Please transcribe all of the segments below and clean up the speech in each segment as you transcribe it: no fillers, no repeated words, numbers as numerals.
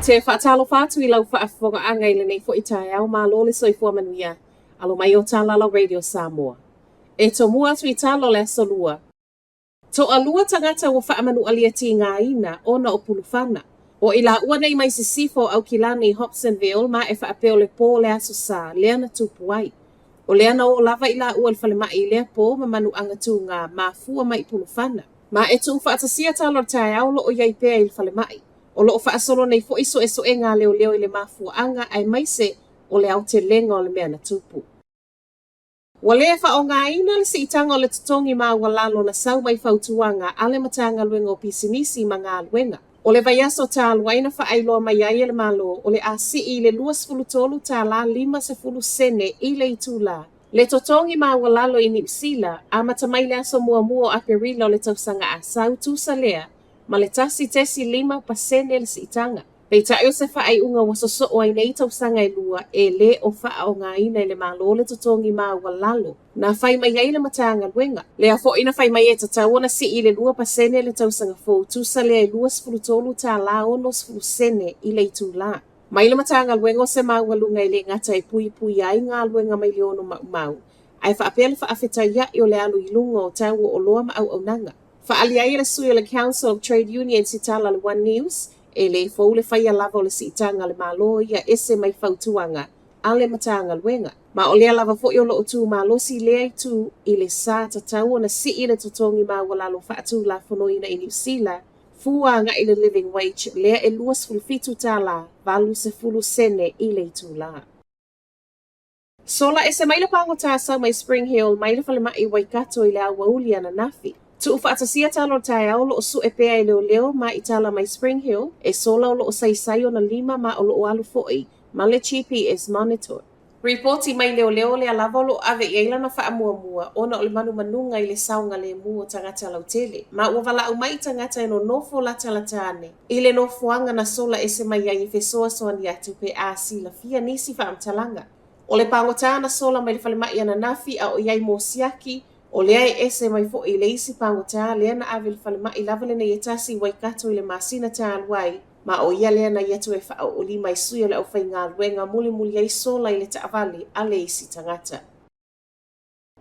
te whaatalo whātu I lau whaafonga anga I lenei fo I tae au malo le soifua manuia. Alo mai o Tālala Radio Samoa. E to mua atu I talo le asolua. To alua tangata wa whaamanu alia ti ngā ina ona o pulufana. O ila ua nei mai sisifo au kilani Hobsonville ma e whaapeo le pō le aso sā lea na tupu ai. O lea na o lava ila ua le whalemai lea pō ma manu anga tu ngā mafua mai pulufana. Ma e tu whaatasia talo tae au lo o iai pēa I le whalemai. O loo whaasolo nei fo iso e ngā leo leo I le mafua anga ai maise o le au te lenga o le mea na tupu. Wa lea wha o ngā ina le si itanga o le tutongi mā walalo na sau mai whautuanga ale matanga luenga o pisinisi ma ngā luenga. O le vaiaso tā luaina wha ailoa mai ai le malo o le asi I le 2 tā la 5 sene I le itu la. Le totongi mā walalo I Nipsila a matamai le aso mua mua o Aperila o le tausanga a sau tusa lea. Ma le tasi tesi 5% le si itanga. Pei tae o se wha ai unga wasoso o ai nei tausanga I lua e le o wha o ngā ina I le malo le totongi mā walalo. Na whai mai ai le matanga luenga. Lea fo ina whai mai e tatawana si I le 2% le tausanga fo tusa lea I 2 tā la o 9 sene I le itu la. Mai le matanga luenga o se mā walunga I le ngata e pui pui ai ngā luenga mai leono mau. Ai wha apele wha awhita ia I o le alu I lunga o tau o loa ma au nanga. Fa'alia I le sui o le Council of Trade Unions I tala le One News, e le fau le whaia lava o le si itanga le malo ia ese mai fautuanga, a le matanga luenga. Ma o lea lava fo I o loo tu malo si lea I tu I le sā tatau o na si I le tutongi ma walalo whaatu la whanoina I New Zealand, fuanga I le living wage lea e 2 tā la, 20 sene I le itu la. Sola e se mai le pango tāsau mai Spring Hill mai le whalemai Waikato I le awa uli ana nafi. Tu whaatasia talo tae au lo su e pea I leo leo ma I tala mai Spring Hill e sola o lo sai o na 5 ma o lo alu foi ma le GPS monitor. Reporti mai leo leo le alava lo ave I eila na wha mua ona o le manu manunga I le saunga le mua tangata lautele. Ma ua wala au mai tangata ino nofo la talatane. I le nofoanga na sola e se mai ai fesoa soani atu pe a si la fia nisi wha amtalanga. O le pangota na sola mai le whalemai ana nafi a o iai mo siaki o lea e ese mai fo I le isi pangota lea na ave le whalemai lava le na ietasi Waikato I le masina tā aluai ma o ia lea na iatu e wha o li mai sui o le au whai ngā luenga muli ai sola I le taavali a le isi tangata.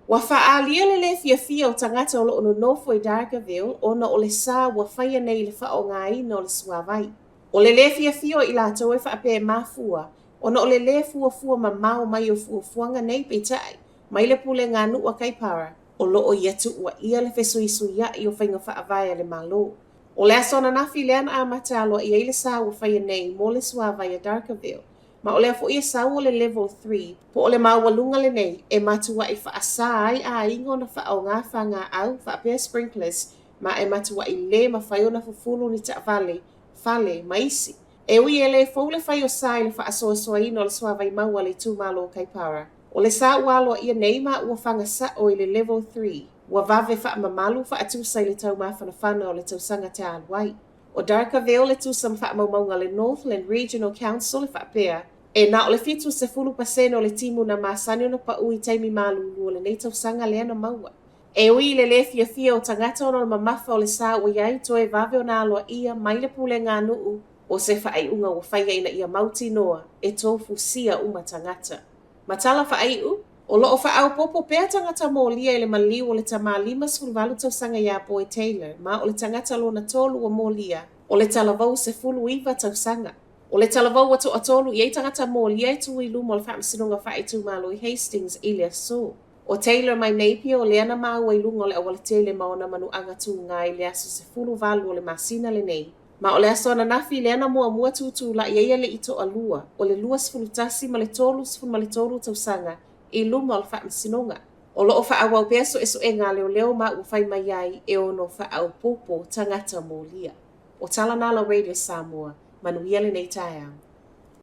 Wa wha alia le fia o tangata o lo ono nofo I Dargaville ona o le sā wa whaia nei le wha o ngā ina o le suavai. O le fia o I lātou e wha ape mafua ona o le fua ma mao mai o fuanga nei peitai mai le pule ngā nua kaipara. O loo iatu ua ia le fesuisu ia I o whainga whaavaya le malo. O le asona nafi leana a matalo I eile sa ua whaia nei mo le suavaya Dargaville. Ma o le afo ia sa o le level 3, po o le mawalunga le nei e matua I whaasa ai a ingo na wha o ngā whanga au whaapea sprinklers ma e matua I le ma whaiona fufulu ni taavale, fale, maisi. E ui e le fau le whai o sa I le whaasoa ino le suavai maua le tūmalo kaipara. O le sā walo ia nei ma ua whanga sa o I le level 3. Ua vave wha mamalu wha atusa I le tau mawhanawhana o le tausanga te aluai. O Dargaville le tusa mwha maunga le Northland Regional Council le whaapea. E na o le 70% o le timu na masani o na pa ui taimi malulu o le nei tausanga lea na maua. E ui le fia o tangata o na mamafa o le sā ua iai toe vave o na aloa ia mai le pule ngā nuu. O se wha ai unga ua whaia ina ia mauti noa e tofu sia uma tangata. Matala wha ai o loo wha au popo pēr tangata mō lia I le maliu o le tamā 5 tausanga ia Boy Taylor, ma o le tangata lo na tolu o mō lia, o le talavau se fulu iwa tausanga. O le talavau atu a tolu I ei tangata mō lia I tui lumo o le whaamisinunga wha I tūmalo I Hastings I le so. O Taylor mai neipia o le ana māua I lunga o le awale tele maona manu angatu ngā I le aso se fulu valu o le masina le nei. Ma o le aso na nafi le ana mua tutu la I eia le ito alua, o le 2 ma le tolu tausanga I luma o le whaamisinunga. O loo wha awau pēr so e ngā leo ma ua whai mai ai e ono wha au popo tangata mō lia. O Talanala Radio Samoa, manuia le nei tae au.